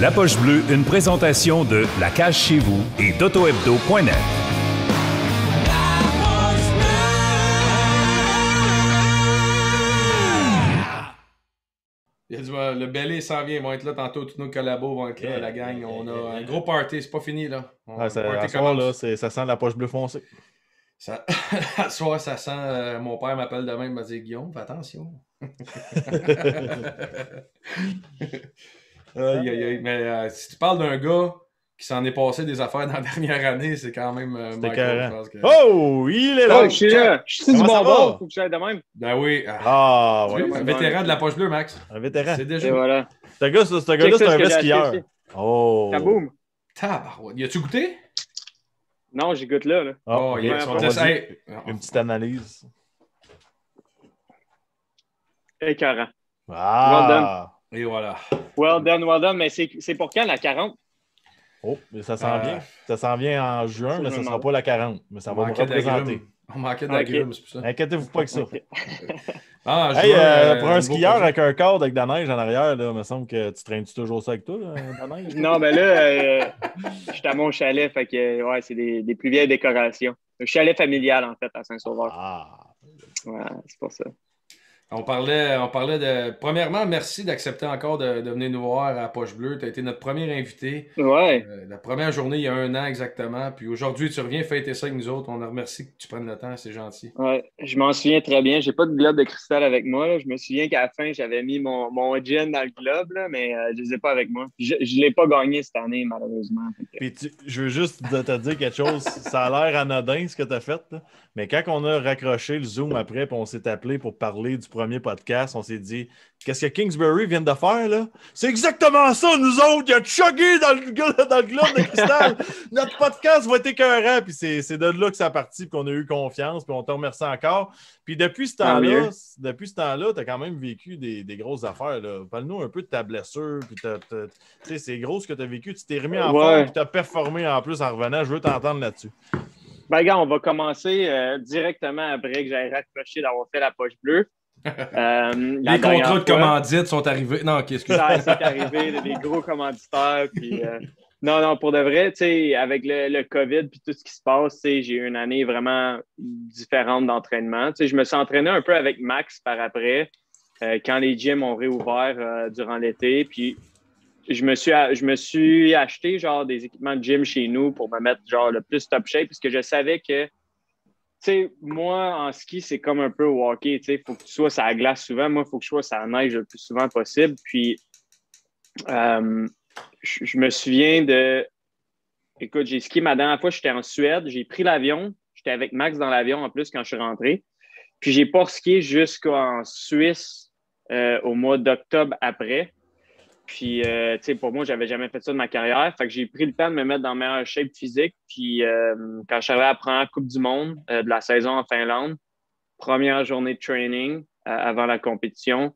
La Poche Bleue, une présentation de La Cage Chez Vous et d'AutoHebdo.net. Il y a le Belly s'en vient, ils vont être là tantôt, tous nos collabos vont être là, la gang. On a un gros party, c'est pas fini là. À soir, là, ça sent la poche bleue foncée. À soir, ça sent. Mon père m'appelle demain, il m'a dit Guillaume, fais attention. Mais si tu parles d'un gars qui s'en est passé des affaires dans la dernière année, c'est quand même Michael, je pense que... Oh, il est là! Oh, je suis là! Je suis du bon bord, faut que j'aille de même. Ben oui. Oui. Un vétéran de la poche bleue, Max. Un vétéran. C'est déjà. Et voilà. Ce gars-là, c'est un vrai skieur. Oh! Kaboom! Tabarouette. Y a-tu goûté? Non, j'y goûte là. Oh, il y a une petite analyse. Écœurant. Ah! Et voilà. Well done. Mais c'est pour quand la 40? Oh, mais ça s'en vient. Ça s'en vient en juin, mais ça ne sera pas la 40. Mais ça va me manquait représenter. On manquait d'agrumes, c'est pour ça. Inquiétez-vous pas avec ça. Juin, pour un skieur avec un cadre avec de la neige en arrière, là, il me semble que tu traînes-tu toujours ça avec toi, là, de la neige? Non, ben là, je suis à mon chalet, fait que ouais, c'est des plus vieilles décorations. Un chalet familial, en fait, à Saint-Sauveur. Ah! Ouais, c'est pour ça. On parlait de... Premièrement, merci d'accepter encore de venir nous voir à Poche Bleue. Tu as été notre premier invité. Ouais. La première journée, il y a 1 an exactement. Puis aujourd'hui, tu reviens fêter ça avec nous autres. On a remercié que tu prennes le temps. C'est gentil. Ouais, je m'en souviens très bien. J'ai pas de globe de cristal avec moi. Là. Je me souviens qu'à la fin, j'avais mis mon gin dans le globe, là, mais je les ai pas avec moi. Je l'ai pas gagné cette année, malheureusement. Puis je veux juste te dire quelque chose. Ça a l'air anodin, ce que tu as fait. Là. Mais quand on a raccroché le Zoom après, puis on s'est appelé pour parler du premier podcast, on s'est dit qu'est-ce que Kingsbury vient de faire là? C'est exactement ça, nous autres! Il a chugué dans le globe de cristal! Notre podcast va être écœurant! Puis c'est de là que ça a parti, puis qu'on a eu confiance, puis on te remercie encore. Puis depuis ce temps-là, tu as quand même vécu des grosses affaires. Parle-nous un peu de ta blessure, puis c'est gros ce que tu as vécu. Tu t'es remis en forme, puis tu as performé en plus en revenant. Je veux t'entendre là-dessus. Ben, gars, on va commencer directement après que j'aille raccroché d'avoir fait la poche bleue. Les contrats de commandite sont arrivés. Non, qu'est-ce que c'est arrivé, des gros commanditaires. Puis, non, pour de vrai, tu sais, avec le COVID et tout ce qui se passe, j'ai eu une année vraiment différente d'entraînement. Tu sais, je me suis entraîné un peu avec Max par après, quand les gyms ont réouvert durant l'été. Puis, je me suis acheté genre des équipements de gym chez nous pour me mettre genre le plus top shape parce que je savais que, tu sais, moi, en ski, c'est comme un peu au hockey, tu sais, il faut que tu sois sur la glace souvent. Moi, il faut que je sois sur la neige le plus souvent possible. Puis, je me souviens de... Écoute, j'ai skié ma dernière fois, j'étais en Suède, j'ai pris l'avion, j'étais avec Max dans l'avion en plus quand je suis rentré. Puis, j'ai pas skié jusqu'en Suisse au mois d'octobre après. Puis, tu sais, pour moi, j'avais jamais fait ça de ma carrière. Fait que j'ai pris le temps de me mettre dans la meilleure shape physique. Puis, quand je suis arrivé à la première Coupe du Monde de la saison en Finlande, première journée de training avant la compétition,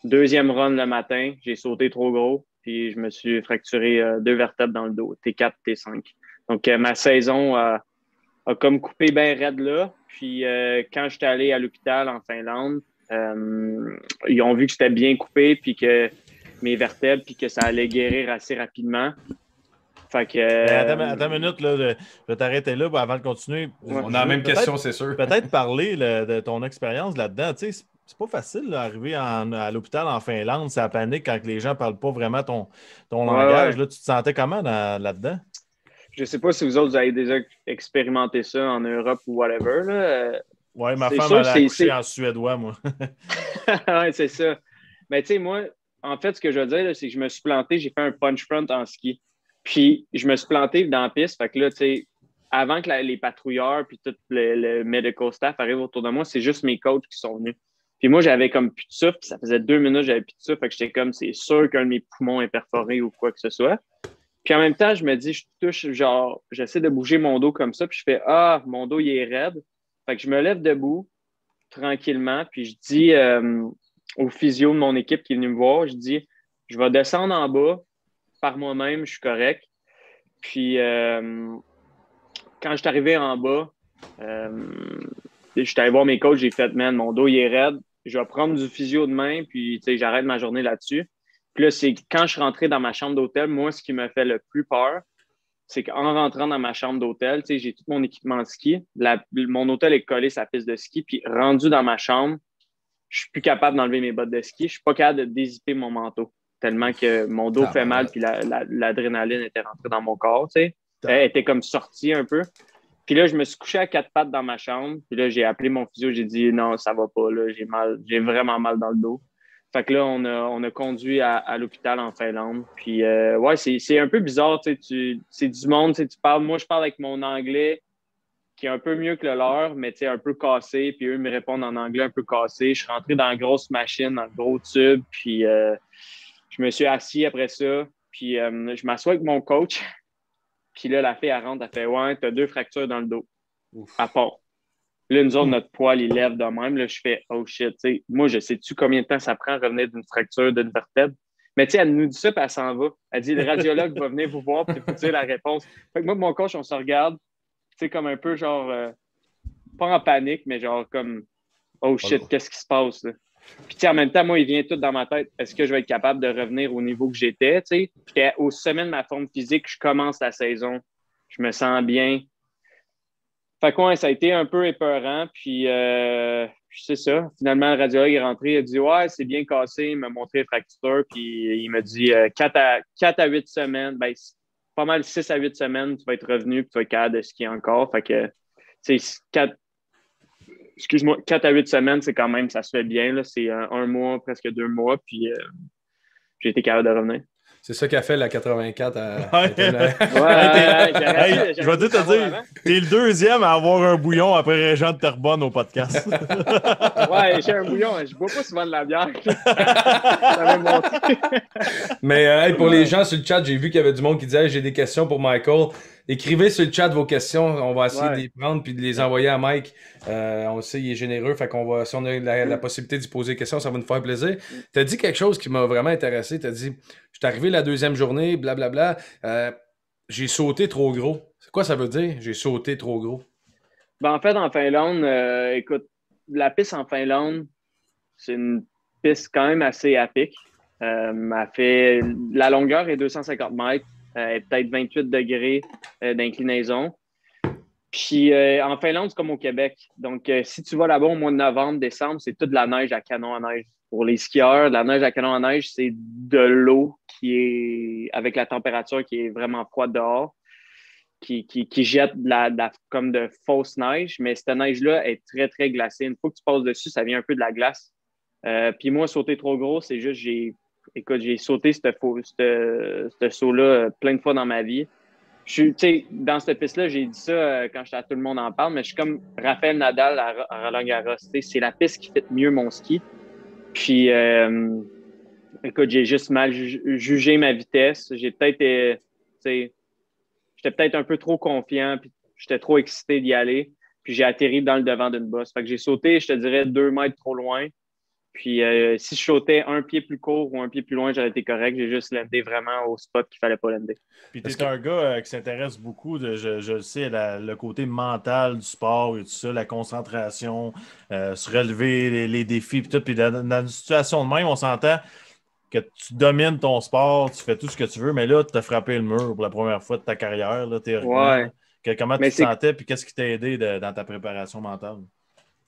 deuxième run le matin, j'ai sauté trop gros. Puis, je me suis fracturé 2 vertèbres dans le dos, T4, T5. Donc, ma saison a comme coupé bien raide là. Puis, quand j'étais allé à l'hôpital en Finlande, ils ont vu que j'étais bien coupé puis que mes vertèbres, puis que ça allait guérir assez rapidement. Fait que... Attends une minute, là, je vais t'arrêter là avant de continuer. Ouais. On a la même question, c'est sûr. Peut-être parler de ton expérience là-dedans. Tu sais, c'est pas facile d'arriver à l'hôpital en Finlande, c'est la panique quand les gens ne parlent pas vraiment ton langage. Ouais. Là, tu te sentais comment là-dedans? Je sais pas si vous autres, vous avez déjà expérimenté ça en Europe ou whatever. Là. Oui, ma femme a accouché en suédois, moi. Oui, c'est ça. Mais tu sais, moi, en fait, ce que je veux dire, c'est que je me suis planté, j'ai fait un punch front en ski. Puis, je me suis planté dans la piste. Fait que là, tu sais, avant que les patrouilleurs puis tout le medical staff arrivent autour de moi, c'est juste mes coachs qui sont venus. Puis moi, j'avais comme plus de souffle. Ça faisait 2 minutes, j'avais plus de souffle. Fait que j'étais comme, c'est sûr qu'un de mes poumons est perforé ou quoi que ce soit. Puis en même temps, je me dis, je touche, genre, j'essaie de bouger mon dos comme ça. Puis je fais, mon dos, il est raide. Fait que je me lève debout tranquillement. Puis je dis au physio de mon équipe qui est venu me voir, je dis, je vais descendre en bas par moi-même, je suis correct. Puis quand je suis arrivé en bas, je suis allé voir mes coachs, j'ai fait, man, mon dos il est raide. Je vais prendre du physio demain, puis j'arrête ma journée là-dessus. Puis là, c'est quand je suis rentré dans ma chambre d'hôtel, moi, ce qui me fait le plus peur, c'est qu'en rentrant dans ma chambre d'hôtel, tu sais, j'ai tout mon équipement de ski. Mon hôtel est collé sur la piste de ski. Puis rendu dans ma chambre, je suis plus capable d'enlever mes bottes de ski. Je suis pas capable de dézipper mon manteau tellement que mon dos fait mal puis l'adrénaline était rentrée dans mon corps, tu sais. Elle était comme sortie un peu. Puis là, je me suis couché à 4 pattes dans ma chambre. Puis là, j'ai appelé mon physio. J'ai dit non, ça va pas. Là, j'ai vraiment mal dans le dos. Fait que là, on a conduit à l'hôpital en Finlande. Puis ouais, c'est un peu bizarre. C'est du monde. Tu parles. Moi, je parle avec mon anglais qui est un peu mieux que le leur, mais un peu cassé. Puis eux me répondent en anglais un peu cassé. Je suis rentré dans la grosse machine, dans le gros tube. Puis je me suis assis après ça. Puis je m'assois avec mon coach. Puis là, la fille, elle rentre, elle fait « Ouais, t'as 2 fractures dans le dos. » À part. Là, nous autres, notre poil, il lève de même. Là, je fais « Oh shit. » Moi, je sais-tu combien de temps ça prend à revenir d'une fracture d'une vertèbre? Mais elle nous dit ça, puis elle s'en va. Elle dit « Le radiologue va venir vous voir, puis vous dire la réponse. » Fait que moi, mon coach, on se regarde, comme un peu genre, pas en panique, mais genre comme « Oh shit, qu'est-ce qui se passe? » là? Puis en même temps, moi, il vient tout dans ma tête. Est-ce que je vais être capable de revenir au niveau que j'étais? Puis au sommet de ma forme physique, je commence la saison. Je me sens bien. Fait que ouais, ça a été un peu épeurant. Puis c'est ça. Finalement, le radiologue est rentré. Il a dit « Ouais, c'est bien cassé. » Il m'a montré les fractures. Puis il m'a dit 4 à 8 semaines. Ben, pas mal 6 à 8 semaines, tu vas être revenu puis tu vas être capable de skier encore. Fait que, tu sais, 4 à 8 semaines, c'est quand même, ça se fait bien. Là. C'est un mois, presque 2 mois, puis j'ai été capable de revenir. C'est ça qu'a fait la 84 je vais te dire, t'es le deuxième à avoir un bouillon après Régent de Terrebonne au podcast. Ouais, j'ai un bouillon. Je bois pas souvent de la bière. Ça monté. Mais pour les gens sur le chat, j'ai vu qu'il y avait du monde qui disait j'ai des questions pour Michael. Écrivez sur le chat vos questions. On va essayer de les prendre puis de les envoyer à Mike. On sait il est généreux. Fait qu'on va, si on a la possibilité d'y poser des questions, ça va nous faire plaisir. Tu as dit quelque chose qui m'a vraiment intéressé. Tu as dit je suis arrivé la 2e journée, blablabla. J'ai sauté trop gros. C'est quoi ça veut dire? J'ai sauté trop gros. Ben, en fait, en Finlande, écoute, la piste en Finlande, c'est une piste quand même assez à pic. La longueur est 250 mètres. Peut-être 28 degrés d'inclinaison. Puis en Finlande, c'est comme au Québec. Donc, si tu vas là-bas au mois de novembre, décembre, c'est toute de la neige à canon à neige. Pour les skieurs, la neige à canon à neige, c'est de l'eau qui est avec la température qui est vraiment froide dehors, qui jette comme de fausse neige. Mais cette neige-là est très, très glacée. Une fois que tu passes dessus, ça vient un peu de la glace. Puis moi, sauter trop gros, c'est juste j'ai sauté ce saut-là plein de fois dans ma vie. Dans cette piste-là, j'ai dit ça quand j'étais à Tout le monde en parle, mais je suis comme Raphaël Nadal à Roland Garros. C'est la piste qui fait mieux mon ski. Puis, écoute, j'ai juste mal jugé ma vitesse. J'étais peut-être un peu trop confiant, puis j'étais trop excité d'y aller. Puis j'ai atterri dans le devant d'une bosse. Fait que j'ai sauté, je te dirais, 2 mètres trop loin. Puis si je sautais un pied plus court ou un pied plus loin, j'aurais été correct. J'ai juste landé vraiment au spot qu'il fallait pas lander. Puis tu es un gars qui s'intéresse beaucoup, je le sais, le côté mental du sport et tout ça, la concentration, se relever les défis, puis tout. Puis dans une situation de même, on s'entend que tu domines ton sport, tu fais tout ce que tu veux, mais là, tu as frappé le mur pour la première fois de ta carrière, là, théoriquement. Ouais. Comment tu te sentais, puis qu'est-ce qui t'a aidé dans ta préparation mentale?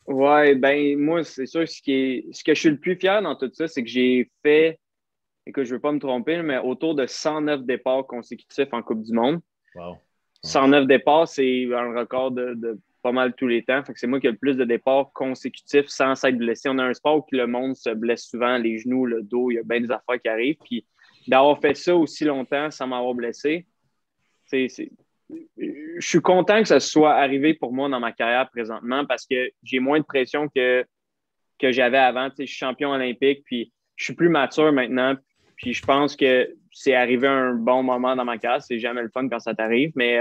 Ouais, ben moi, c'est sûr, ce que je suis le plus fier dans tout ça, c'est que j'ai fait, écoute, je ne veux pas me tromper, mais autour de 109 départs consécutifs en Coupe du Monde. Wow. 109 départs, c'est un record de pas mal tous les temps. Fait que c'est moi qui ai le plus de départs consécutifs sans s'être blessé. On a un sport où le monde se blesse souvent, les genoux, le dos, il y a bien des affaires qui arrivent. Puis d'avoir fait ça aussi longtemps sans m'avoir blessé, je suis content que ça soit arrivé pour moi dans ma carrière présentement parce que j'ai moins de pression que j'avais avant. Je suis champion olympique, puis je suis plus mature maintenant. Puis je pense que c'est arrivé à un bon moment dans ma carrière. C'est jamais le fun quand ça t'arrive, mais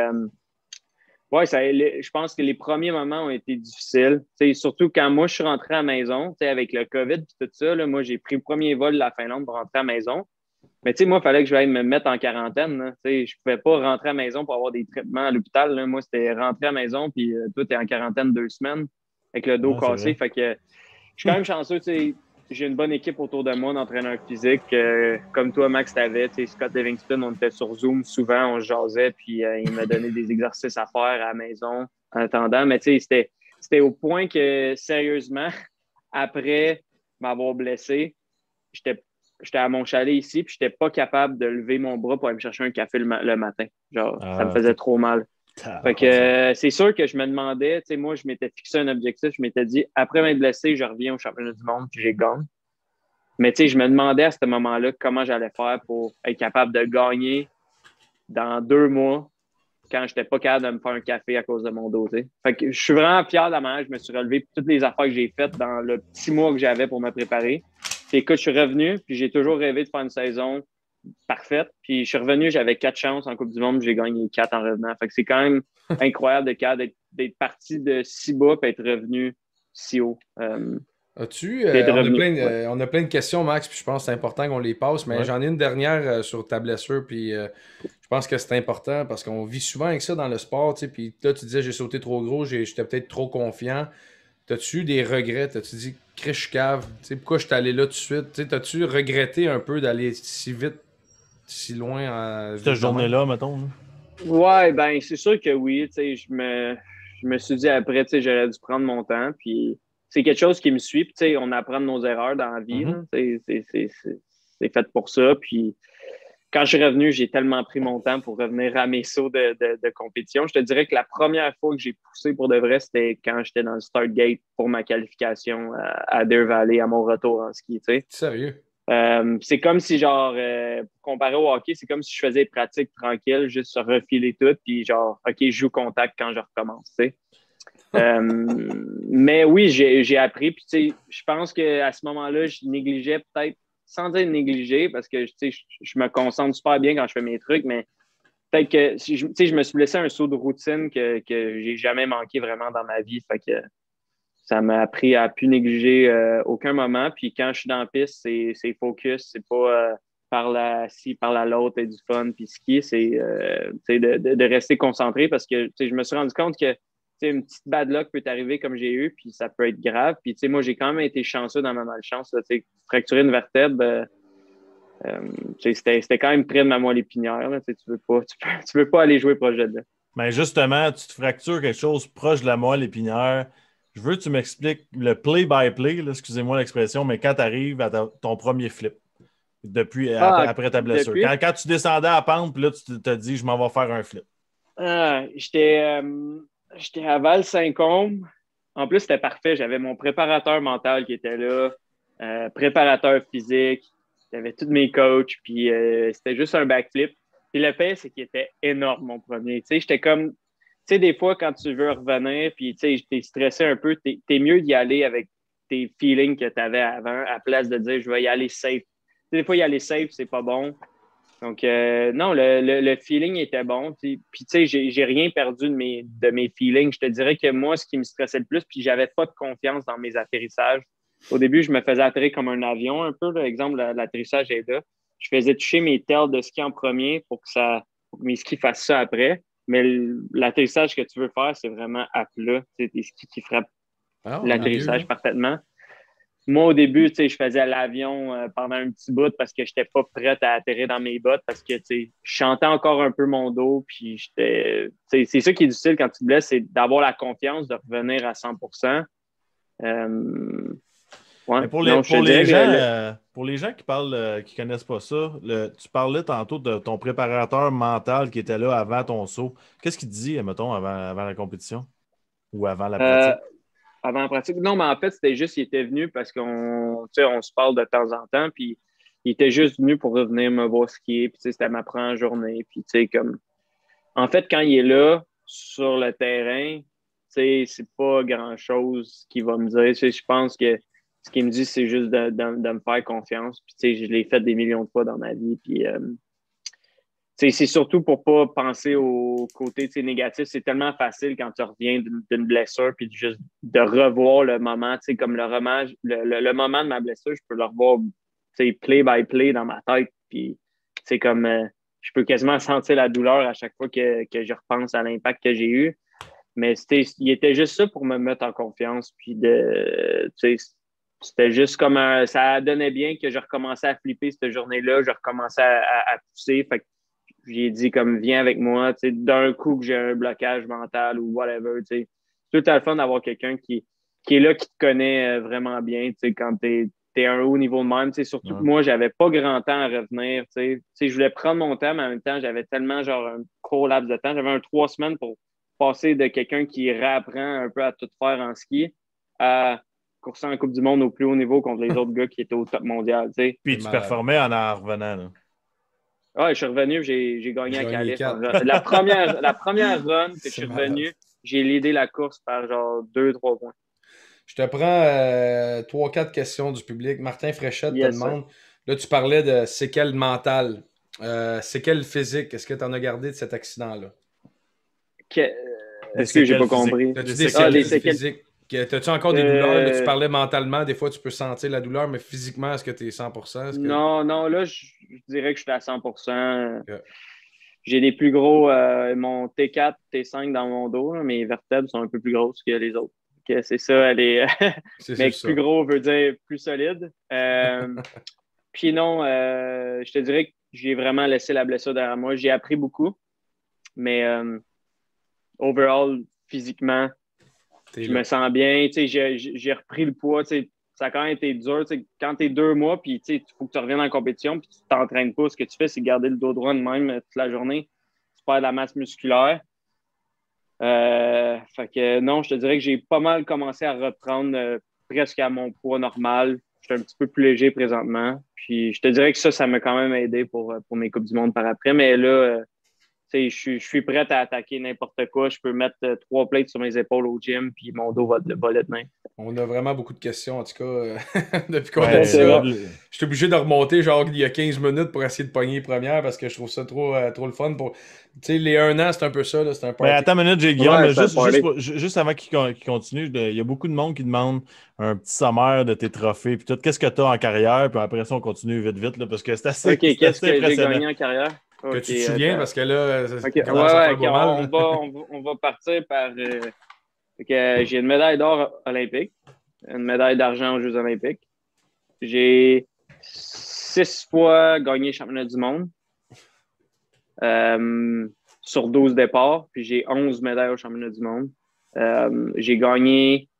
je pense que les premiers moments ont été difficiles. Surtout quand moi, je suis rentré à la maison, avec le COVID et tout ça. Là, moi, j'ai pris le premier vol de la Finlande pour rentrer à la maison. Mais moi, il fallait que je aille me mettre en quarantaine. Là. Je ne pouvais pas rentrer à la maison pour avoir des traitements à l'hôpital. Là. Moi, c'était rentrer à la maison, puis toi, tu es en quarantaine 2 semaines avec le dos cassé. Fait que je suis quand même chanceux. j'ai une bonne équipe autour de moi d'entraîneurs physiques. Comme toi, Max, t'avais, Scott Livingston, on était sur Zoom souvent, on se jasait, puis il m'a donné des exercices à faire à la maison en attendant. Mais c'était au point que, sérieusement, après m'avoir blessé, j'étais à mon chalet ici, puis j'étais pas capable de lever mon bras pour aller me chercher un café le matin. Genre, ça me faisait trop mal. Fait que c'est sûr que je me demandais, moi, je m'étais fixé un objectif, je m'étais dit, après m'être blessé, je reviens au championnat du monde, puis j'ai gagné. Mais je me demandais à ce moment-là comment j'allais faire pour être capable de gagner dans 2 mois quand je n'étais pas capable de me faire un café à cause de mon dos. Fait que je suis vraiment fier de la manière que je me suis relevé pour toutes les affaires que j'ai faites dans le petit mois que j'avais pour me préparer. Puis écoute, je suis revenu, puis j'ai toujours rêvé de faire une saison parfaite. Puis je suis revenu, j'avais 4 chances en Coupe du Monde, j'ai gagné 4 en revenant. Fait que c'est quand même incroyable d'être parti de si bas et être revenu si haut. On a plein de questions, Max, puis je pense que c'est important qu'on les passe, mais j'en ai une dernière sur ta blessure, puis je pense que c'est important parce qu'on vit souvent avec ça dans le sport, puis là, tu disais j'ai sauté trop gros, j'étais peut-être trop confiant. T'as-tu eu des regrets? T'as-tu dit, Chris, je cave? Pourquoi je suis allé là tout de suite? T'as-tu regretté un peu d'aller si vite, si loin? Cette journée-là, mettons. Là. Ouais, ben c'est sûr que oui. Je me suis dit après, j'aurais dû prendre mon temps. Puis c'est quelque chose qui me suit. Puis on apprend de nos erreurs dans la vie. C'est fait pour ça. Puis quand je suis revenu, j'ai tellement pris mon temps pour revenir à mes sauts de compétition. Je te dirais que la première fois que j'ai poussé pour de vrai, c'était quand j'étais dans le start gate pour ma qualification à Deer Valley, à mon retour en ski. Sérieux? C'est comme si, comparé au hockey, c'est comme si je faisais des pratiques tranquilles, juste se refiler tout, puis OK, je joue contact quand je recommence, mais oui, j'ai appris, puis je pense qu'à ce moment-là, je négligeais peut-être, sans dire négliger, parce que je me concentre super bien quand je fais mes trucs, mais peut-être que je me suis laissé un saut de routine que j'ai jamais manqué vraiment dans ma vie. Fait que ça m'a appris à plus négliger aucun moment. Puis quand je suis dans la piste, c'est focus, c'est pas par la l'autre et du fun puis ski, c'est de rester concentré parce que je me suis rendu compte que une petite bad luck peut t'arriver comme j'ai eu, puis ça peut être grave. Puis moi, j'ai quand même été chanceux dans ma malchance. Fracturer une vertèbre, c'était quand même près de ma moelle épinière. Là, tu veux pas aller jouer proche de là. Mais justement, tu te fractures quelque chose proche de la moelle épinière. Je veux que tu m'expliques le play-by-play, excusez-moi l'expression, mais quand tu arrives à ton premier flip, après ta blessure. Quand tu descendais à la pente, puis là, tu te dis, je m'en vais faire un flip. J'étais à Val-Saint-Côme. En plus, c'était parfait. J'avais mon préparateur mental qui était là, préparateur physique. J'avais tous mes coachs, puis c'était juste un backflip. Puis le pire, c'est qu'il était énorme, mon premier. J'étais comme... des fois, quand tu veux revenir, puis t'es stressé un peu, t'es mieux d'y aller avec tes feelings que tu avais avant, à place de dire, je vais y aller safe. Des fois, y aller safe, c'est pas bon. Donc, non, le feeling était bon. Puis, j'ai rien perdu de mes feelings. Je te dirais que moi, ce qui me stressait le plus, puis j'avais pas de confiance dans mes atterrissages. Au début, je me faisais atterrir comme un avion un peu. Par exemple, l'atterrissage est là. Je faisais toucher mes tails de ski en premier pour que mes skis fassent ça après. Mais l'atterrissage que tu veux faire, c'est vraiment à plat. C'est des skis qui frappent l'atterrissage parfaitement. Moi, au début, je faisais l'avion pendant un petit bout parce que je n'étais pas prête à atterrir dans mes bottes parce que je chantais encore un peu mon dos. Puis c'est ça qui est difficile quand tu te blesses, c'est d'avoir la confiance de revenir à 100%. Ouais. Pour les gens qui connaissent pas ça, tu parlais tantôt de ton préparateur mental qui était là avant ton saut. Qu'est-ce qu'il te dit, mettons, avant la compétition ou avant la pratique? Avant la pratique? Non, mais en fait, c'était juste qu'il était venu parce qu'on se parle de temps en temps, puis il était juste venu pour revenir me voir skier, puis c'était ma première journée. Puis en fait, quand il est là, sur le terrain, c'est pas grand-chose qu'il va me dire. Je pense que ce qu'il me dit, c'est juste de me faire confiance. Puis, je l'ai fait des millions de fois dans ma vie. Puis, c'est surtout pour pas penser au côté négatif. C'est tellement facile quand tu reviens d'une blessure puis juste de revoir le moment. Comme le moment de ma blessure, je peux le revoir play by play dans ma tête. Puis, comme je peux quasiment sentir la douleur à chaque fois que je repense à l'impact que j'ai eu. Mais il était juste ça pour me mettre en confiance. Puis, c'était juste comme ça donnait bien que je recommençais à flipper cette journée-là. Je recommençais à pousser. Fait que j'ai dit comme viens avec moi, tu sais, d'un coup que j'ai un blocage mental ou whatever, tu sais. C'est tout à le fun d'avoir quelqu'un qui est là, qui te connaît vraiment bien, tu sais, quand t'es à un haut niveau de même, tu sais. Surtout que moi, j'avais pas grand temps à revenir, tu sais. Tu sais, je voulais prendre mon temps, mais en même temps, j'avais tellement genre un court laps de temps. J'avais 3 semaines pour passer de quelqu'un qui réapprend un peu à tout faire en ski à courser en Coupe du Monde au plus haut niveau contre les autres gars qui étaient au top mondial, tu sais. Puis tu performais en revenant, là. Ouais, je suis revenu, j'ai gagné à Calais. La première run que je suis revenu, j'ai leadé la course par genre 2-3 points. Je te prends 3-4 questions du public. Martin Fréchette te demande, là tu parlais de séquelles mentales, séquelles physiques. Est-ce que tu en as gardé de cet accident-là? Est-ce que j'ai pas compris? As-tu des séquelles physiques? As-tu encore des douleurs? Là, tu parlais mentalement, des fois tu peux sentir la douleur, mais physiquement, est-ce que tu es 100%? Non, là, je dirais que je suis à 100%. Okay. J'ai des plus gros, mon T4, T5 dans mon dos, là, mes vertèbres sont un peu plus grosses que les autres. Okay, c'est ça, mais plus gros veut dire plus solide. Puis non, je te dirais que j'ai vraiment laissé la blessure derrière moi. J'ai appris beaucoup, mais overall, physiquement, je me sens bien. J'ai repris le poids. Ça a quand même été dur. Quand tu es 2 mois, puis il faut que tu reviennes en compétition, puis tu t'entraînes pas, ce que tu fais, c'est garder le dos droit de même toute la journée. Tu perds de la masse musculaire. Fait que non, je te dirais que j'ai pas mal commencé à reprendre presque à mon poids normal. Je suis un petit peu plus léger présentement. Puis je te dirais que ça m'a quand même aidé pour mes Coupes du Monde par après. Mais là, je suis prêt à attaquer n'importe quoi. Je peux mettre 3 plates sur mes épaules au gym, puis mon dos va le tenir. On a vraiment beaucoup de questions, en tout cas, depuis qu'on a dit ça. Je suis obligé de remonter genre il y a 15 minutes pour essayer de pogner les premières parce que je trouve ça trop le fun. Tu sais, les 1 an, c'est un peu ça. Là, c'est un party. Attends une minute, j'ai Guillaume. Juste avant qu'il continue, il y a beaucoup de monde qui demande un petit sommaire de tes trophées. Puis tout, qu'est-ce que tu as en carrière? Puis après ça, on continue vite, là, parce que c'est assez, OK, qu'est-ce que j'ai gagné en carrière? Que tu te souviens, parce que là, on va partir par... j'ai une médaille d'or olympique, une médaille d'argent aux Jeux olympiques. J'ai 6 fois gagné le championnat du monde sur 12 départs, puis j'ai 11 médailles au championnat du monde. J'ai gagné...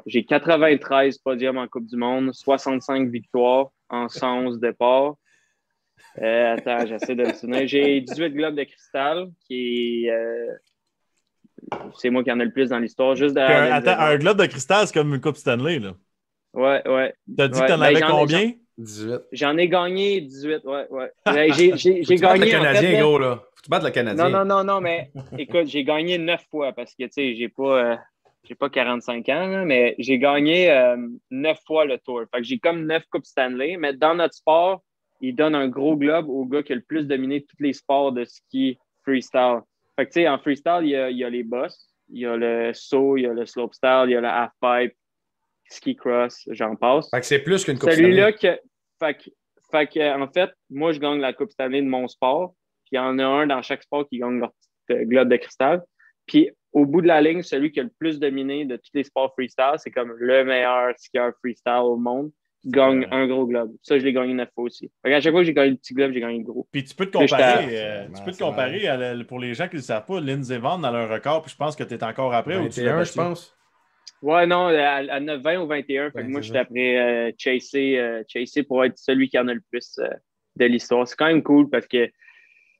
j'ai 93 podiums en Coupe du monde, 65 victoires en 111 départs. Attends, j'essaie de me souvenir. J'ai 18 globes de cristal, qui est... c'est moi qui en ai le plus dans l'histoire. Juste derrière. Attends, un globe de cristal, c'est comme une Coupe Stanley, là. Ouais. T'as dit que t'en avais combien? 18. J'en ai gagné 18, ouais. J'ai gagné. Le Canadien, gros, là. Faut que tu battes le Canadien. Non, mais écoute, j'ai gagné 9 fois parce que, tu sais, j'ai pas 45 ans, là, mais j'ai gagné 9 fois le tour. Fait que j'ai comme 9 Coupes Stanley, mais dans notre sport, ils donnent un gros globe au gars qui a le plus dominé tous les sports de ski freestyle. Fait que, tu sais, en freestyle, il y a les bosses, il y a le saut, il y a le slopestyle, il y a le halfpipe, ski cross, j'en passe. Fait que c'est plus qu'une Coupe Stanley. Fait que, en fait, moi, je gagne la Coupe Stanley de mon sport, puis il y en a un dans chaque sport qui gagne leur petit globe de cristal. Puis, au bout de la ligne, celui qui a le plus dominé de tous les sports freestyle, c'est comme le meilleur skieur freestyle au monde. Gagne un gros globe. Ça, je l'ai gagné 9 fois aussi. À chaque fois que j'ai gagné le petit globe, j'ai gagné le gros. Puis tu peux te comparer, pour les gens qui ne le savent pas, Lindsey Vonn dans le record, puis je pense que tu es encore après. 21, je pense. Ouais, non, à 20 ou 21. Fait que moi, j'étais après Chasey pour être celui qui en a le plus de l'histoire. C'est quand même cool parce que, tu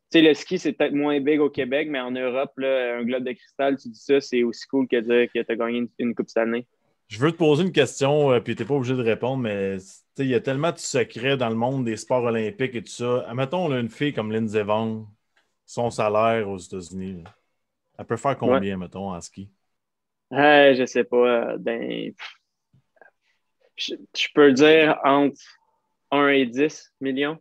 sais, le ski, c'est peut-être moins big au Québec, mais en Europe, là, un globe de cristal, tu dis ça, c'est aussi cool que de dire que tu as gagné une Coupe cette année. Je veux te poser une question, puis tu n'es pas obligé de répondre, mais il y a tellement de secrets dans le monde des sports olympiques et tout ça. Admettons, une fille comme Lindsey Vonn, son salaire aux États-Unis, là, elle peut faire combien, mettons, en ski? Je sais pas. Je peux dire entre 1 et 10 millions.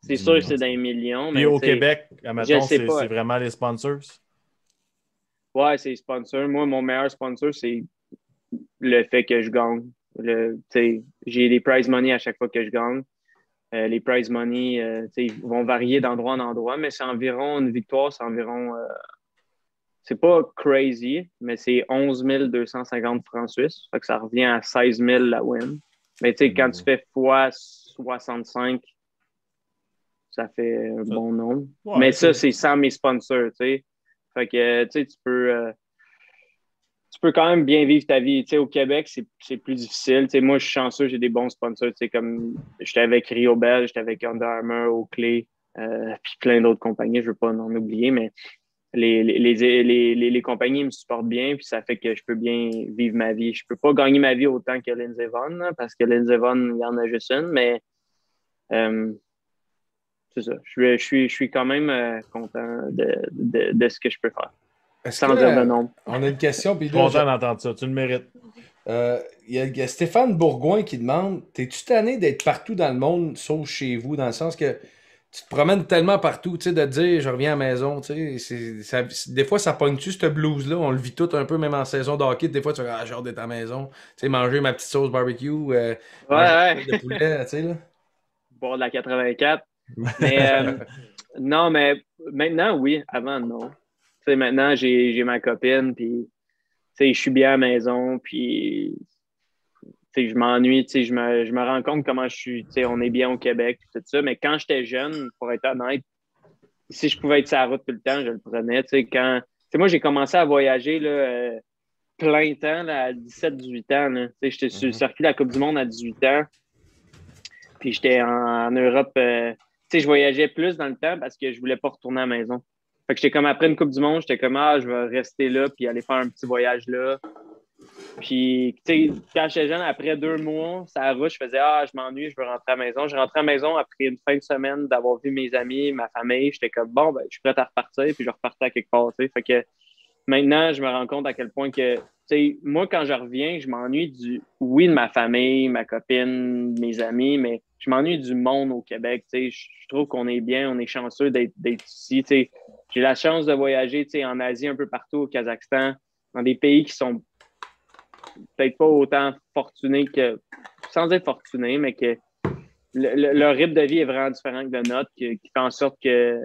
C'est sûr que c'est dans les millions. Puis au Québec, admettons, c'est vraiment les sponsors? Ouais, c'est les sponsors. Moi, mon meilleur sponsor, c'est le fait que je gagne. J'ai des prize money à chaque fois que je gagne. Les prize money vont varier d'endroit en endroit, mais c'est environ une victoire, c'est environ c'est pas crazy, mais c'est 11 250 francs suisses. Fait que ça revient à 16 000 la win. Mais tu sais, quand tu fais fois 65, ça fait un bon nombre. Ouais, mais ça, c'est sans mes sponsors, tu sais. Fait que, tu sais, tu peux quand même bien vivre ta vie. Tu sais, au Québec, c'est plus difficile. Tu sais, moi, je suis chanceux, j'ai des bons sponsors. Tu sais, comme j'étais avec Rio Bell, j'étais avec Under Armour, Oakley, puis plein d'autres compagnies, je veux pas en oublier, mais les compagnies me supportent bien, puis ça fait que je peux bien vivre ma vie. Je peux pas gagner ma vie autant que Lindsey Vonn, là, parce que Lindsey Vonn, il y en a juste une, mais c'est ça. Je suis quand même content de ce que je peux faire. Sans dire de nom. On a une question. Puis Je suis content d'entendre ça. Tu le mérites. Il y a Stéphane Bourgoin qui demande: t'es-tu tanné d'être partout dans le monde, sauf chez vous, dans le sens que tu te promènes tellement partout, tu sais, de te dire je reviens à la maison, tu sais. Des fois, ça pogne-tu, ce blues-là? On le vit tout un peu, même en saison de hockey. Des fois, tu fais j'ai hâte d'être à la maison. Tu sais, manger ma petite sauce barbecue, manger de poulet, tu sais, là. Boire de la 84. Mais non, mais maintenant, oui. Avant, non. Tu sais, maintenant, j'ai ma copine, puis tu sais, je suis bien à la maison, puis tu sais, je m'ennuie, tu sais, je me rends compte comment je suis, tu sais, on est bien au Québec, tout ça. Mais quand j'étais jeune, pour être honnête, si je pouvais être sur la route tout le temps, je le prenais. Tu sais, moi, j'ai commencé à voyager là, plein temps là, à 17-18 ans. Là. Tu sais, j'étais sur le circuit de la Coupe du Monde à 18 ans. Puis j'étais en Europe. Tu sais, je voyageais plus dans le temps parce que je voulais pas retourner à la maison. Fait que j'étais comme après une Coupe du Monde, j'étais comme je vais rester là puis aller faire un petit voyage là. Puis, tu sais, quand j'étais jeune, après 2 mois, ça route, je faisais je m'ennuie, je veux rentrer à la maison. Je rentrais à la maison après une fin de semaine d'avoir vu mes amis, ma famille. J'étais comme bon, ben, je suis prêt à repartir, puis je repartais à quelque part. Tu sais. Fait que maintenant, je me rends compte à quel point que, tu sais, moi, quand je reviens, je m'ennuie oui, de ma famille, ma copine, mes amis, mais je m'ennuie du monde au Québec. Tu sais, je trouve qu'on est bien, on est chanceux d'être ici. Tu sais. J'ai la chance de voyager, tu sais, en Asie, un peu partout, au Kazakhstan, dans des pays qui sont peut-être pas autant fortunés que, sans être fortunés, mais que leur rythme de vie est vraiment différent que le nôtre, qui fait en sorte que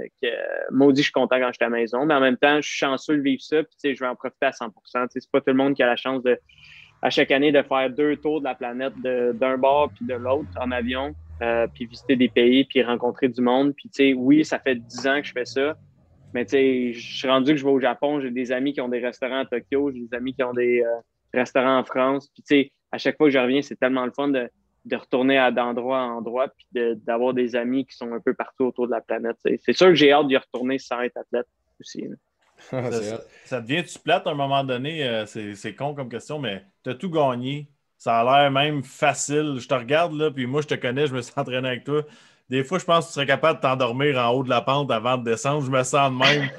maudit, je suis content quand je suis à la maison, mais en même temps, je suis chanceux de vivre ça, puis je vais en profiter à 100%. C'est pas tout le monde qui a la chance à chaque année de faire 2 tours de la planète d'un bord puis de l'autre en avion, puis visiter des pays, puis rencontrer du monde. Puis oui, ça fait 10 ans que je fais ça, mais je suis rendu que je vais au Japon, j'ai des amis qui ont des restaurants à Tokyo, j'ai des amis qui ont des restaurants en France. Puis à chaque fois que je reviens, c'est tellement le fun de retourner d'endroit en endroit puis d'avoir des amis qui sont un peu partout autour de la planète. C'est sûr que j'ai hâte d'y retourner sans être athlète aussi. Ça devient-tu plate à un moment donné? C'est con comme question, mais tu as tout gagné. Ça a l'air même facile. Je te regarde, là, puis moi, je te connais, je me suis entraîné avec toi. Des fois, je pense que tu serais capable de t'endormir en haut de la pente avant de descendre. Je me sens de même.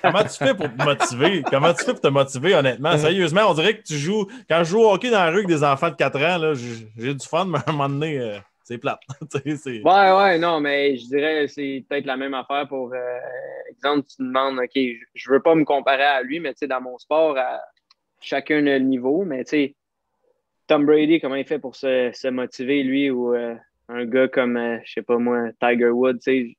Comment tu fais pour te motiver? Comment tu fais pour te motiver, honnêtement? Sérieusement, on dirait que tu joues... Quand je joue au hockey dans la rue avec des enfants de 4 ans, là, j'ai du fun, mais à un moment donné, c'est plate. Ouais, non, mais je dirais que c'est peut-être la même affaire pour... exemple, tu te demandes, OK, je veux pas me comparer à lui, mais dans mon sport, chacun a le niveau, mais tu sais, Tom Brady, comment il fait pour se motiver, lui, ou un gars comme, je sais pas moi, Tiger Woods, tu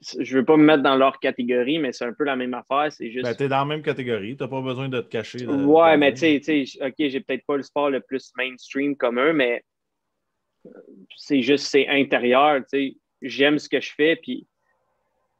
sais, je veux pas me mettre dans leur catégorie, mais c'est un peu la même affaire, c'est juste... Ben, t'es dans la même catégorie, t'as pas besoin de te cacher. Ouais, mais tu sais, OK, j'ai peut-être pas le sport le plus mainstream comme eux, mais c'est intérieur, tu sais, j'aime ce que je fais, puis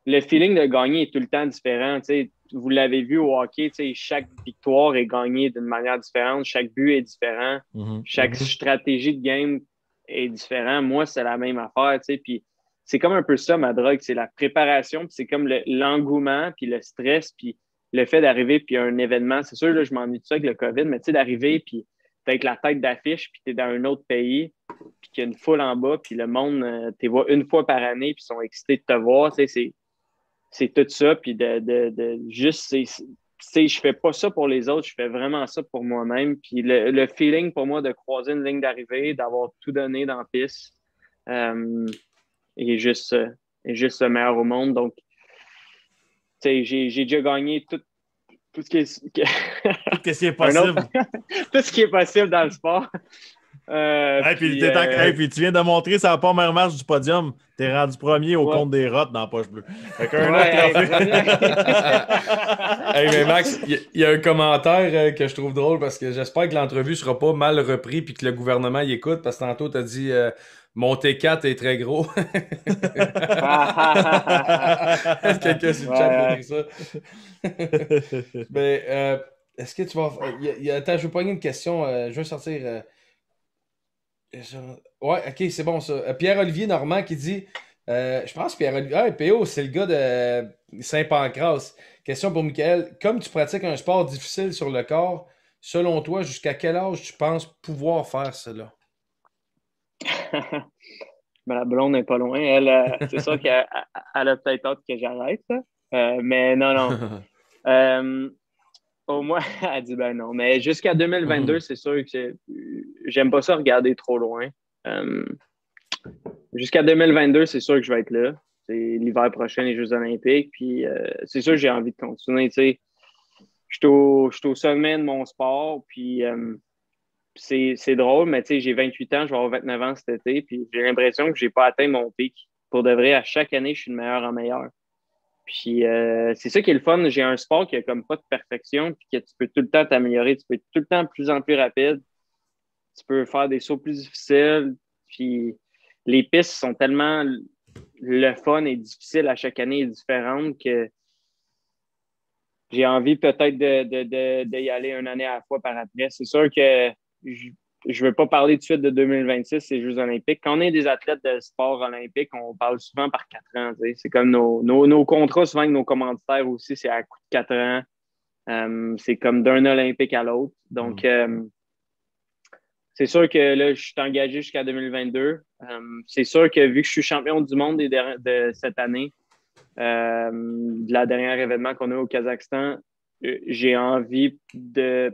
le feeling de gagner est tout le temps différent, tu sais, vous l'avez vu au hockey, tu sais, chaque victoire est gagnée d'une manière différente, chaque but est différent, chaque stratégie de game est différente. Moi, c'est la même affaire, tu sais, puis c'est comme un peu ça, ma drogue, c'est la préparation, puis c'est comme l'engouement, puis le stress, puis le fait d'arriver, puis un événement, c'est sûr, là, je m'ennuie de ça avec le COVID, mais tu sais, d'arriver, puis avec la tête d'affiche, puis t'es dans un autre pays, puis qu'il y a une foule en bas, puis le monde, t'es vois une fois par année, puis ils sont excités de te voir, tu sais, c'est tout ça, puis juste, je fais pas ça pour les autres, je fais vraiment ça pour moi-même, puis le feeling pour moi de croiser une ligne d'arrivée, d'avoir tout donné dans la piste, est juste le meilleur au monde, donc, tu sais, j'ai déjà gagné tout ce qui est... Tout ce qui est possible. Tout ce qui est possible dans le sport. Puis tu viens de montrer sa première marche du podium. T'es rendu premier au compte des rottes dans la poche bleue. Fait mais Max, il y a un commentaire que je trouve drôle parce que j'espère que l'entrevue sera pas mal repris puis que le gouvernement y écoute parce que tantôt t'as dit mon T4 est très gros. Est-ce que quelqu'un sur le chat a dit ça? Mais est-ce que tu vas... Attends, je veux pogner une question. Je veux sortir... Ouais, ok, c'est bon ça. Pierre-Olivier Normand qui dit je pense que Pierre-Olivier. PO, c'est le gars de Saint-Pancras. Question pour Michael. Comme tu pratiques un sport difficile sur le corps, selon toi, jusqu'à quel âge tu penses pouvoir faire cela? Ben, la blonde n'est pas loin. Elle, c'est sûr qu'elle a peut-être hâte que j'arrête. Mais non. Au moins, elle dit ben non. Mais jusqu'à 2022, c'est sûr que j'aime pas ça regarder trop loin. Jusqu'à 2022, c'est sûr que je vais être là. C'est l'hiver prochain, les Jeux olympiques. Puis c'est sûr que j'ai envie de continuer. Je suis au sommet de mon sport. Puis c'est drôle, mais j'ai 28 ans, je vais avoir 29 ans cet été. Puis j'ai l'impression que j'ai pas atteint mon pic. Pour de vrai, à chaque année, je suis de meilleur en meilleur. Puis c'est ça qui est le fun. J'ai un sport qui a comme pas de perfection, puis que tu peux tout le temps t'améliorer, tu peux être tout le temps de plus en plus rapide. Tu peux faire des sauts plus difficiles. Puis les pistes sont tellement le fun et difficiles à chaque année et différentes que j'ai envie peut-être d'y aller une année à la fois par après. C'est sûr que je ne veux pas parler tout de suite de 2026, ces Jeux olympiques. Quand on est des athlètes de sport olympique, on parle souvent par 4 ans. C'est comme nos contrats, souvent avec nos commanditaires aussi, c'est à coup de 4 ans. C'est comme d'un olympique à l'autre. Donc, c'est sûr que là, je suis engagé jusqu'à 2022. C'est sûr que vu que je suis champion du monde de cette année, de la dernière événement qu'on a au Kazakhstan, j'ai envie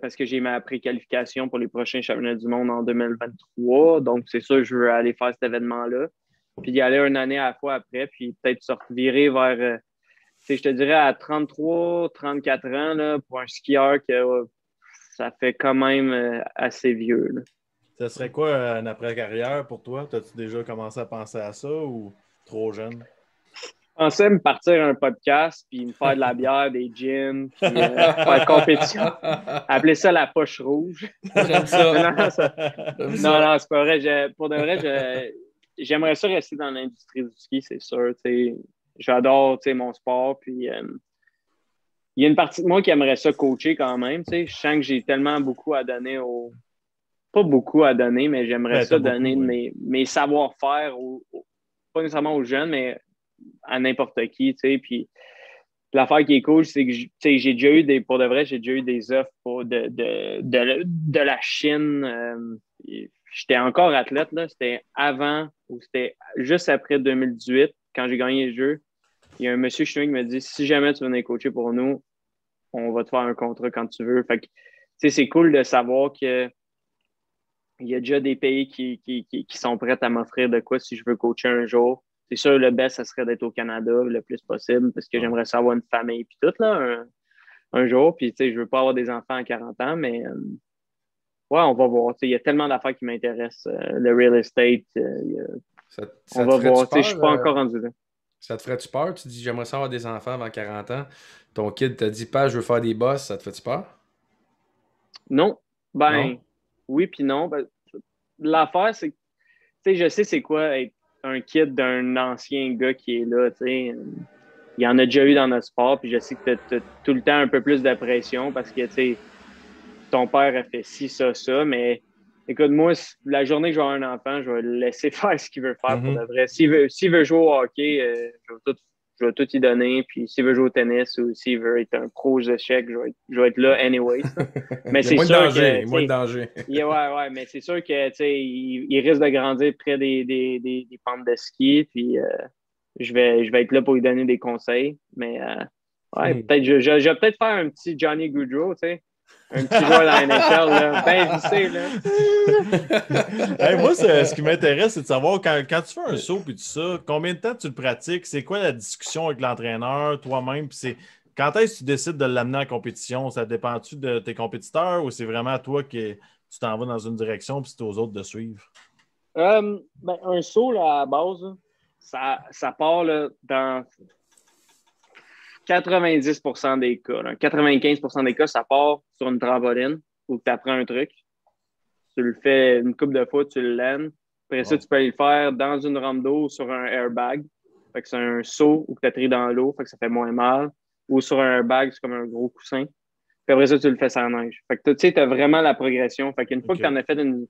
parce que j'ai ma préqualification pour les prochains championnats du monde en 2023. Donc, c'est sûr que je veux aller faire cet événement-là. Puis y aller une année à la fois après, puis peut-être se virer vers, je te dirais, à 33, 34 ans, là, pour un skieur que ça fait quand même assez vieux. Là. Ça serait quoi une après-carrière pour toi? As-tu déjà commencé à penser à ça ou trop jeune? Je pensais me partir un podcast, puis me faire de la bière, des gins, puis faire compétition. Appeler ça la poche rouge. J'aime ça. Non, c'est pas vrai. Pour de vrai, j'aimerais ça rester dans l'industrie du ski, c'est sûr. J'adore mon sport, puis il y a une partie de moi qui aimerait ça coacher quand même. Je sens que j'ai tellement beaucoup à donner Pas beaucoup à donner, mais j'aimerais ça donner mes savoir-faire, pas nécessairement aux jeunes, mais à n'importe qui, puis l'affaire qui est cool, c'est que j'ai déjà eu pour de vrai, j'ai déjà eu des offres de la Chine. J'étais encore athlète, là. C'était avant ou c'était juste après 2018, quand j'ai gagné le jeu. Il y a un monsieur chinois qui m'a dit si jamais tu venais coacher pour nous, on va te faire un contrat quand tu veux. Fait que, c'est cool de savoir que il y a déjà des pays qui sont prêts à m'offrir de quoi si je veux coacher un jour. C'est sûr, le best, ça serait d'être au Canada le plus possible parce que j'aimerais ça avoir une famille puis tout, là, un jour. Puis, je veux pas avoir des enfants à 40 ans, mais ouais, on va voir. Il y a tellement d'affaires qui m'intéressent. Le real estate, on va voir. Je suis pas encore rendu là. Ça te ferait-tu peur? Tu dis, j'aimerais ça avoir des enfants avant 40 ans. Ton kid t'a dit, pas, je veux faire des boss. Ça te fait-tu peur? Non. Non? Oui puis non. L'affaire, c'est que je sais c'est quoi être un kid d'un ancien gars qui est là, il y en a déjà eu dans notre sport, puis je sais que tu as tout le temps un peu plus de pression parce que, ton père a fait ci, ça, mais écoute, moi, la journée que je vais avoir un enfant, je vais le laisser faire ce qu'il veut faire pour de vrai. S'il veut jouer au hockey, je vais tout y donner, puis s'il veut jouer au tennis ou s'il veut être un pro aux échecs, je vais être là anyway. Mais c'est sûr que moins de danger. Ouais, mais c'est sûr que il risque de grandir près des pentes de ski, puis je vais être là pour lui donner des conseils. Mais peut-être je vais peut-être faire un petit Johnny Gaudreau, un petit joueur dans la NFL, là, bien vissé, là. Moi, ce qui m'intéresse, c'est de savoir quand tu fais un saut et tout ça, combien de temps tu le pratiques? C'est quoi la discussion avec l'entraîneur, toi-même? Puis quand est-ce que tu décides de l'amener en compétition? Ça dépend-tu de tes compétiteurs ou c'est vraiment toi qui tu t'en vas dans une direction puis c'est aux autres de suivre? Un saut, là, à la base, là, ça part là, dans 90% des cas. Là. 95% des cas, ça part sur une trampoline où tu apprends un truc. Tu le fais une couple de fois, tu le laines. Après ça, tu peux le faire dans une rampe d'eau ou sur un airbag. Fait que c'est un saut où tu atterris dans l'eau, fait que ça fait moins mal. Ou sur un airbag, c'est comme un gros coussin. Puis après ça, tu le fais sans neige. Fait que tu sais, tu as vraiment la progression. Fait qu'une fois que tu en as fait une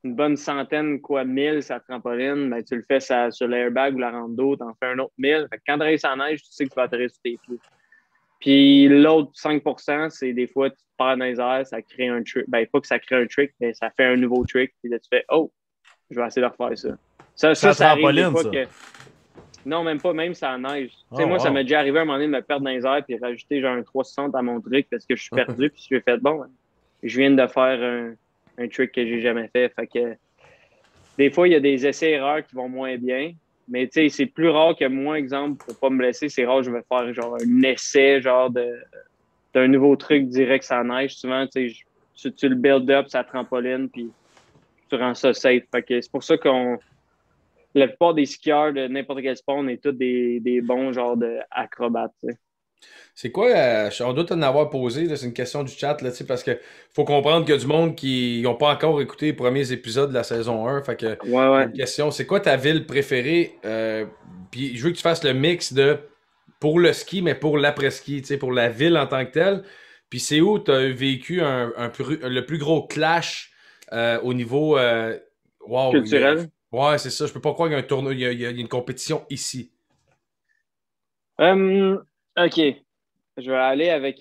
bonne centaine, 1000 sur la trampoline, ben, tu le fais sur l'airbag ou la rampe d'eau, tu en fais un autre 1000. Fait que quand tu arrives sans neige, tu sais que tu vas atterrir sur tes pieds. Puis l'autre 5%, c'est des fois, tu te perds dans les airs, ça crée un trick. Ben, pas que ça crée un trick, mais ça fait un nouveau trick. Puis là, tu fais, oh, je vais essayer de refaire ça. Ça arrive des fois que. Non, même pas, même ça neige. Moi, ça m'est déjà arrivé à un moment donné de me perdre dans les airs puis rajouter genre un 360 à mon trick parce que je suis perdu. Puis j'ai fait, bon, je viens de faire un trick que j'ai jamais fait. Fait que des fois, il y a des essais-erreurs qui vont moins bien. Mais tu sais, c'est plus rare que moi, exemple, pour pas me blesser, c'est rare que je vais faire genre un essai genre d'un nouveau truc direct sans neige. Souvent, tu le build up, ça trampoline, puis tu rends ça safe. Fait que c'est pour ça la plupart des skieurs de n'importe quel sport, on est tous des bons genres d'acrobates. C'est quoi, on doit t'en avoir posé, là, c'est une question du chat, là, parce qu'il faut comprendre qu'il y a du monde qui n'ont pas encore écouté les premiers épisodes de la saison 1. Fait que, une question, c'est quoi ta ville préférée? Puis je veux que tu fasses le mix pour le ski, mais pour l'après-ski, pour la ville en tant que telle. Puis c'est où tu as vécu le plus gros clash au niveau culturel? Ouais, c'est ça. Je peux pas croire qu'il y a un tournoi, il y a une compétition ici. OK. Je vais aller avec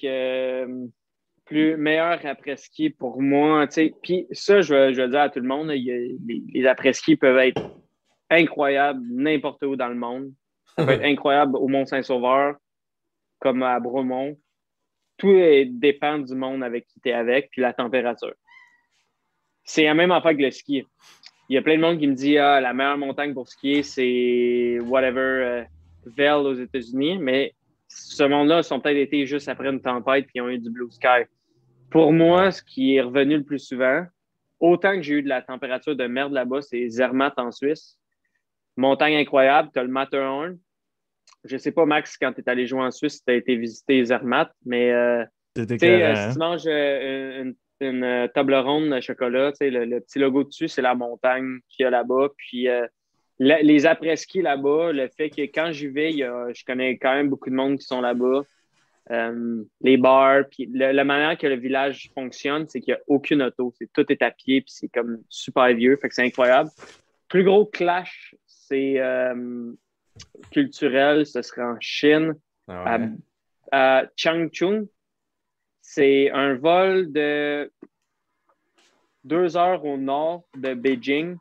plus meilleur après-ski pour moi. Puis ça, je vais dire à tout le monde, les après-ski peuvent être incroyables n'importe où dans le monde. Ça peut être incroyable au Mont-Saint-Sauveur, comme à Bromont. Tout dépend du monde avec qui tu es avec, puis la température. C'est la même affaire que le ski. Il y a plein de monde qui me dit la meilleure montagne pour skier, c'est whatever, Vail aux États-Unis, mais ce monde-là, ils ont peut-être été juste après une tempête puis ils ont eu du blue sky. Pour moi, ce qui est revenu le plus souvent, autant que j'ai eu de la température de merde là-bas, c'est Zermatt en Suisse. Montagne incroyable, tu as le Matterhorn. Je sais pas, Max, quand tu es allé jouer en Suisse, si tu as été visiter Zermatt, mais si tu manges une table ronde de chocolat, le petit logo dessus, c'est la montagne qu'il y a là-bas. Puis les après-ski là-bas, le fait que quand j'y vais, je connais quand même beaucoup de monde qui sont là-bas. Les bars, puis la manière que le village fonctionne, c'est qu'il n'y a aucune auto. Tout est à pied, puis c'est comme super vieux. Fait que c'est incroyable. Plus gros clash, c'est culturel, ce serait en Chine, à Changchun. C'est un vol de 2 heures au nord de Beijing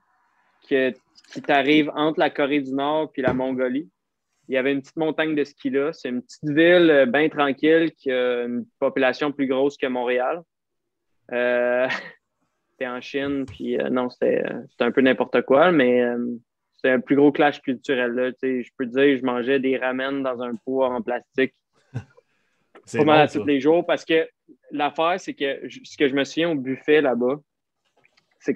qui t'arrive entre la Corée du Nord et la Mongolie. Il y avait une petite montagne de ski là. C'est une petite ville bien tranquille qui a une population plus grosse que Montréal. C'était en Chine, puis non, c'était un peu n'importe quoi, mais c'était un plus gros clash culturel. Là. Je peux te dire, je mangeais des ramen dans un pot en plastique pas mal tous les jours, parce que l'affaire, c'est que ce que je me souviens au buffet là-bas, c'est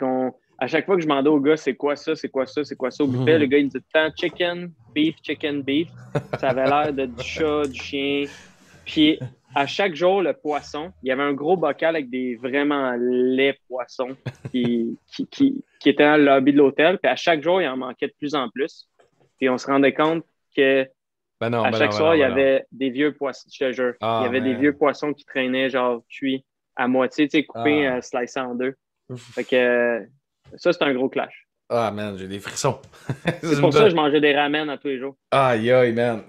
à chaque fois que je demandais au gars, c'est quoi ça au buffet, le gars, il me dit tout le temps chicken, beef. Ça avait l'air du chat, du chien. Puis à chaque jour, le poisson, il y avait un gros bocal avec des vraiment laids poissons qui étaient dans le lobby de l'hôtel. Puis à chaque jour, il en manquait de plus en plus. Puis on se rendait compte que à chaque soir, il y avait des vieux poissons, je te jure. Il y avait des vieux poissons qui traînaient, genre cuits à moitié, coupés, slicés en deux. Fait que ça, c'est un gros clash. Ah, man, j'ai des frissons. C'est pour ça que je mangeais des ramen à tous les jours. Aïe, man.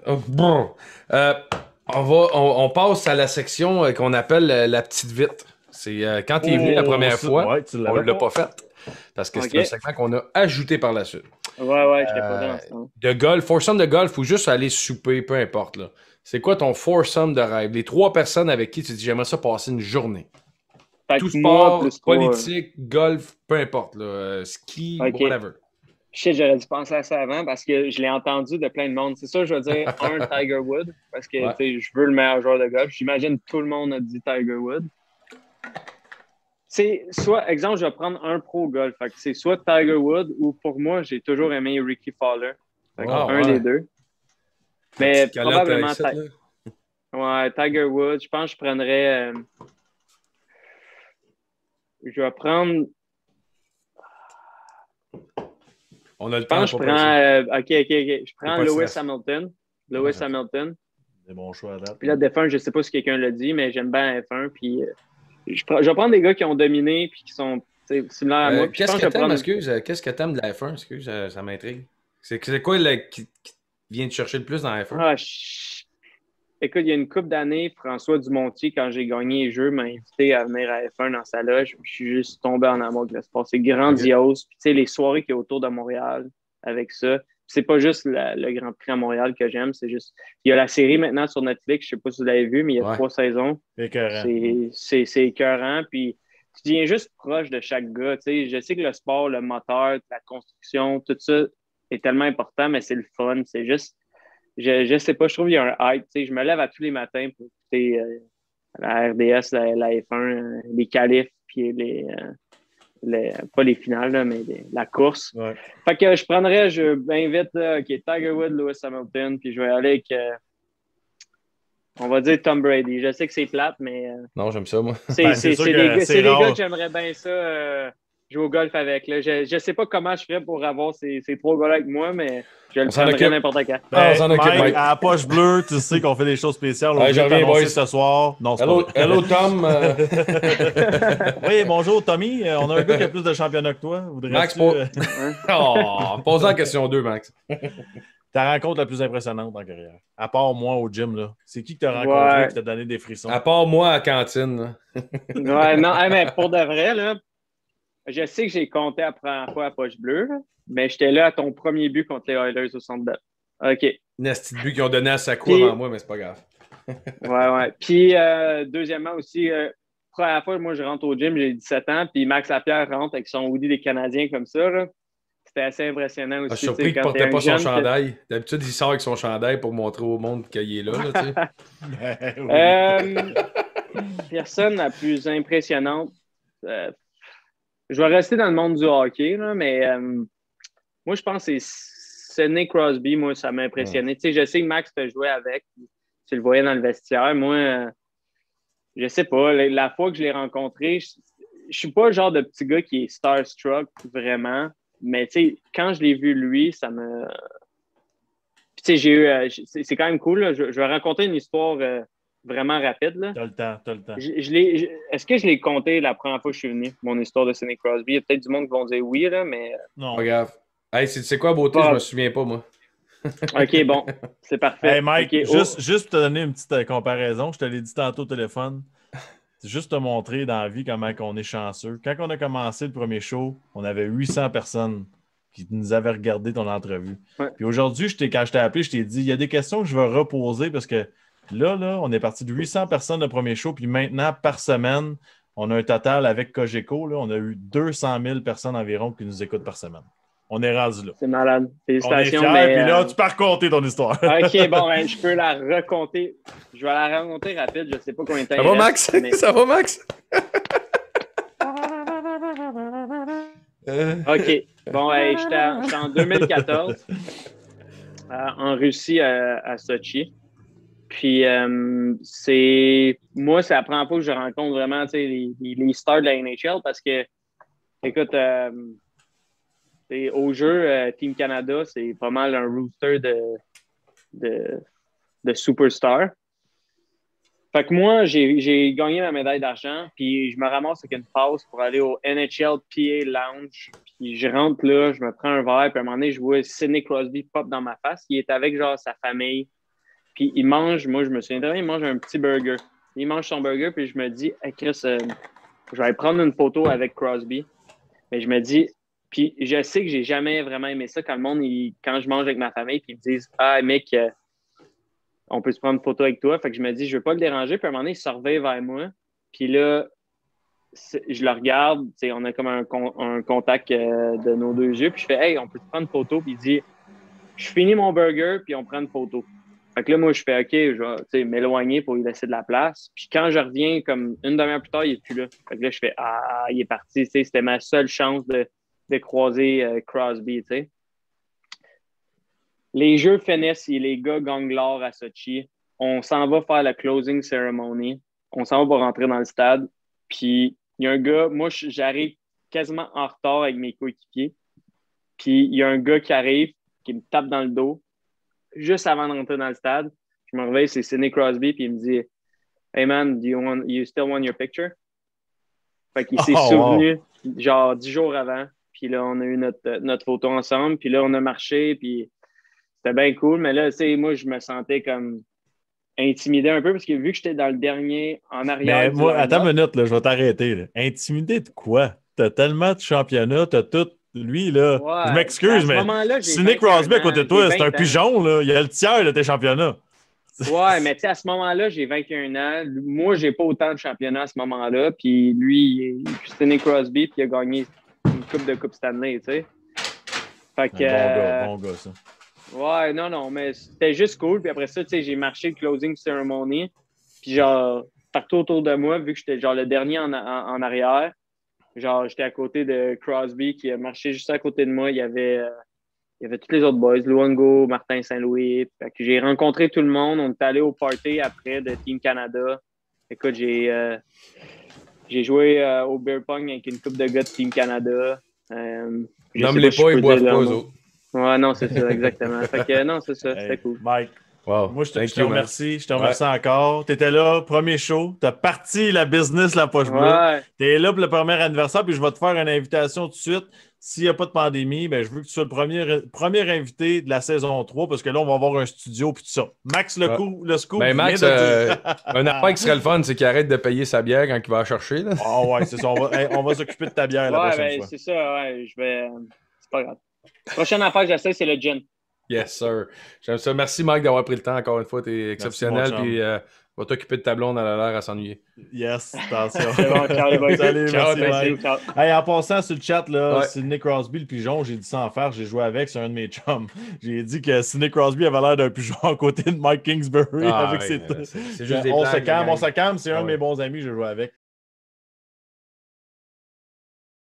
On passe à la section qu'on appelle la petite vitre. C'est quand tu es venu la première fois, on ne l'a pas faite. Parce que c'est un segment qu'on a ajouté par la suite. Ouais, j'étais pas dans ça. De golf, foursome de golf, ou juste aller souper, peu importe. Là. C'est quoi ton foursome de rêve? Les 3 personnes avec qui tu dis j'aimerais ça passer une journée. Tout sport, politique, golf, peu importe. Là, ski, whatever. Shit, j'aurais dû penser à ça avant parce que je l'ai entendu de plein de monde. C'est ça, je veux dire, Tiger Woods, parce que je veux le meilleur joueur de golf. J'imagine que tout le monde a dit Tiger Woods. C'est soit, exemple, je vais prendre un pro golf. Fait que c'est soit Tiger Woods ou pour moi, j'ai toujours aimé Ricky Fowler. Fait que un des deux. Mais probablement ouais, Tiger Woods. Je pense que je prendrais. Je vais prendre. On a le temps. Je prends. OK. Je prends Lewis Hamilton. Hamilton. C'est bon choix à date. Puis là, F1, je ne sais pas si quelqu'un l'a dit, mais j'aime bien F1. Puis je vais prendre des gars qui ont dominé puis qui sont similaires à moi. Qu'est-ce que t'aimes, qu'est-ce que t'aimes de la F1? Excuse, ça m'intrigue. C'est quoi qui vient te chercher le plus dans la F1? Écoute, il y a une couple d'années, François Dumontier, quand j'ai gagné les Jeux, m'a invité à venir à F1 dans sa loge. Je suis juste tombé en amour avec le sport. C'est grandiose. Puis, les soirées qu'il y a autour de Montréal avec ça. C'est pas juste le Grand Prix à Montréal que j'aime, c'est juste. Il y a la série maintenant sur Netflix, je sais pas si vous l'avez vu, mais il y a 3 saisons. C'est écœurant. Puis tu deviens juste proche de chaque gars. Je sais que le sport, le moteur, la construction, tout ça est tellement important, mais c'est le fun. C'est juste. Je sais pas, je trouve qu'il y a un hype. Je me lève à tous les matins pour écouter la RDS, la F1, les qualifs, puis pas les finales, là, mais la course. Ouais. Fait que je bien vite, Tiger Woods, Lewis Hamilton, puis je vais aller avec, on va dire Tom Brady. Je sais que c'est plate, mais... non, j'aime ça, moi. C'est des gars que j'aimerais bien ça jouer au golf avec. Là. Je sais pas comment je ferais pour avoir ces 3 gars-là avec moi, mais je le prendrais n'importe quand. On s'en occupe, Mike. À la poche bleue, tu sais qu'on fait des choses spéciales. On vient t'annoncer ce soir. Non, hello, Tom. Oui, bonjour, Tommy. On a un gars qui a plus de championnats que toi. Max, pose la question 2, Max. Ta rencontre la plus impressionnante en carrière? À part moi au gym, là. C'est qui que t'as rencontré qui t'a donné des frissons? À part moi à la cantine. Ouais, non, mais pour de vrai, là, je sais que j'ai compté la première fois à poche bleue, là, mais j'étais là à ton premier but contre les Oilers au Centre Bell. OK. Nasty but qu'ils ont donné à Sakou avant moi, mais c'est pas grave. Ouais. Puis, deuxièmement aussi, première fois, moi, je rentre au gym, j'ai 17 ans, puis Max Lapierre rentre avec son hoodie des Canadiens comme ça, là. C'était assez impressionnant aussi. Je suis surpris qu'il ne portait pas son chandail. D'habitude, il sort avec son chandail pour montrer au monde qu'il est là. Personne la plus impressionnante. Je vais rester dans le monde du hockey, là, mais moi, je pense que c'est Sidney Crosby. Moi, ça m'a impressionné. Je sais que Max te jouait avec. Tu le voyais dans le vestiaire. Moi, je sais pas. La fois que je l'ai rencontré, je suis pas le genre de petit gars qui est starstruck, vraiment. Mais quand je l'ai vu, lui, ça me... j'ai eu... c'est quand même cool. Là. Je vais raconter une histoire vraiment rapide. Là. T'as le temps. Est-ce que je l'ai compté la première fois que je suis venu, mon histoire de Sidney Crosby? Il y a peut-être du monde qui vont dire oui, là, mais... Non. Pas grave. Hey, c'est quoi, beauté? Je me souviens pas, moi. OK, bon. C'est parfait. Hey, Mike, okay, juste pour te donner une petite comparaison, je te l'ai dit tantôt au téléphone. C'est juste te montrer dans la vie comment on est chanceux. Quand on a commencé le premier show, on avait 800 personnes qui nous avaient regardé ton entrevue. Ouais. Puis aujourd'hui, quand je t'ai appelé, je t'ai dit, il y a des questions que je vais reposer parce que là, on est parti de 800 personnes le premier show, puis maintenant, par semaine, on a un total avec Cogeco, là, on a eu 200 000 personnes environ qui nous écoutent par semaine. On est rendu là. C'est malade. Félicitations. On est fiers, puis là, tu peux raconter ton histoire. OK, bon, je peux la raconter. Je vais la raconter rapide. Je ne sais pas combien de temps. Ça va, Max? Mais... Ça va, Max? OK. Bon, j'étais en 2014 en Russie à Sochi. Puis, c'est la première fois que je rencontre vraiment les stars de la NHL parce que, écoute, au jeu, Team Canada, c'est pas mal un rooster de superstar. Fait que moi, j'ai gagné ma médaille d'argent, puis je me ramasse avec une passe pour aller au NHL PA Lounge. Puis je rentre là, je me prends un verre, puis à un moment donné, je vois Sidney Crosby pop dans ma face. Il est avec genre sa famille. Puis il mange, moi je me souviens très bien, il mange un petit burger. Il mange son burger, puis je me dis, hey Chris, je vais aller prendre une photo avec Crosby. Mais je me dis, puis je sais que j'ai jamais vraiment aimé ça quand le monde, quand je mange avec ma famille, puis ils me disent, ah mec, on peut se prendre une photo avec toi. Fait que je me dis, je veux pas le déranger. Puis à un moment donné, il se réveille vers moi. Puis là, je le regarde, on a comme un contact de nos deux yeux. Puis je fais, hey, on peut se prendre une photo. Puis il dit, je finis mon burger, puis on prend une photo. Fait que là, moi, je fais OK, je vais m'éloigner pour lui laisser de la place. Puis quand je reviens, comme une demi-heure plus tard, il n'est plus là. Fait que là, je fais Ah, il est parti. C'était ma seule chance de croiser Crosby. T'sais. Les jeux finissent et les gars gagnent l'or à Sochi. On s'en va faire la closing ceremony. On s'en va pour rentrer dans le stade. Puis il y a un gars, moi, j'arrive quasiment en retard avec mes coéquipiers. Puis il y a un gars qui arrive, qui me tape dans le dos juste avant de rentrer dans le stade. Je me réveille, c'est Sidney Crosby, puis il me dit Hey man, you still want your picture? Fait qu'il s'est souvenu, genre 10 jours avant. Puis là, on a eu notre photo ensemble. Puis là, on a marché, puis c'était bien cool. Mais là, tu sais, moi, je me sentais comme intimidé un peu parce que vu que j'étais dans le dernier en arrière. Mais moi, attends une minute, là, je vais t'arrêter. Là. Intimidé de quoi? T'as tellement de championnats, t'as tout. Lui, là, ouais, je m'excuse, mais Sidney Crosby à côté de toi, c'est un pigeon, là. Il y a le tiers de tes championnats. Ouais, mais tu sais, à ce moment-là, j'ai 21 ans. Moi, j'ai pas autant de championnats à ce moment-là. Puis lui, Sidney Crosby, puis il a gagné une coupe Stanley, tu sais. Fait que. Bon gars, ça. Ouais, non, mais c'était juste cool. Puis après ça, tu sais, j'ai marché le closing ceremony. Puis genre, partout autour de moi, vu que j'étais genre le dernier en arrière, genre, j'étais à côté de Crosby qui a marché juste à côté de moi. Il y avait tous les autres boys, Luongo, Martin Saint-Louis. Fait que j'ai rencontré tout le monde. On est allé au party après de Team Canada. Écoute, j'ai joué au beer pong avec une couple de gars de Team Canada. Nomme-les pas, ils boivent pas, eux autres. Ouais, non, c'est ça, exactement. Fait que non, c'est ça, c'était cool. Mike, wow. Moi, je te remercie. Je te remercie encore. Tu étais là, premier show. Tu as parti la business, la poche bleue. Ouais. Tu es là pour le premier anniversaire, puis je vais te faire une invitation tout de suite. S'il n'y a pas de pandémie, ben, je veux que tu sois le premier invité de la saison 3, parce que là, on va avoir un studio puis tout ça. Max, le scoop. Ben, Max, un affaire qui serait le fun, c'est qu'il arrête de payer sa bière quand il va la chercher. Ah ouais, c'est ça. On va s'occuper de ta bière la prochaine fois. C'est ça, ouais. C'est pas grave. La prochaine affaire que j'essaie, c'est le gin. Yes, sir. J'aime ça. Merci, Mike, d'avoir pris le temps encore une fois. T'es exceptionnel. Puis, va t'occuper de ta blonde, elle a l'air à s'ennuyer. Yes, attention. C'est bon, ciao les boys. Salut, ciao, merci, Mike. Ciao. Hey, en passant sur le chat, là, ouais. Sidney Crosby, le pigeon, j'ai dit ça en faire, j'ai joué avec, c'est un de mes chums. J'ai dit que Sidney Crosby avait l'air d'un pigeon à côté de Mike Kingsbury. C'est juste des on se calme, c'est un de mes bons amis, j'ai joué avec.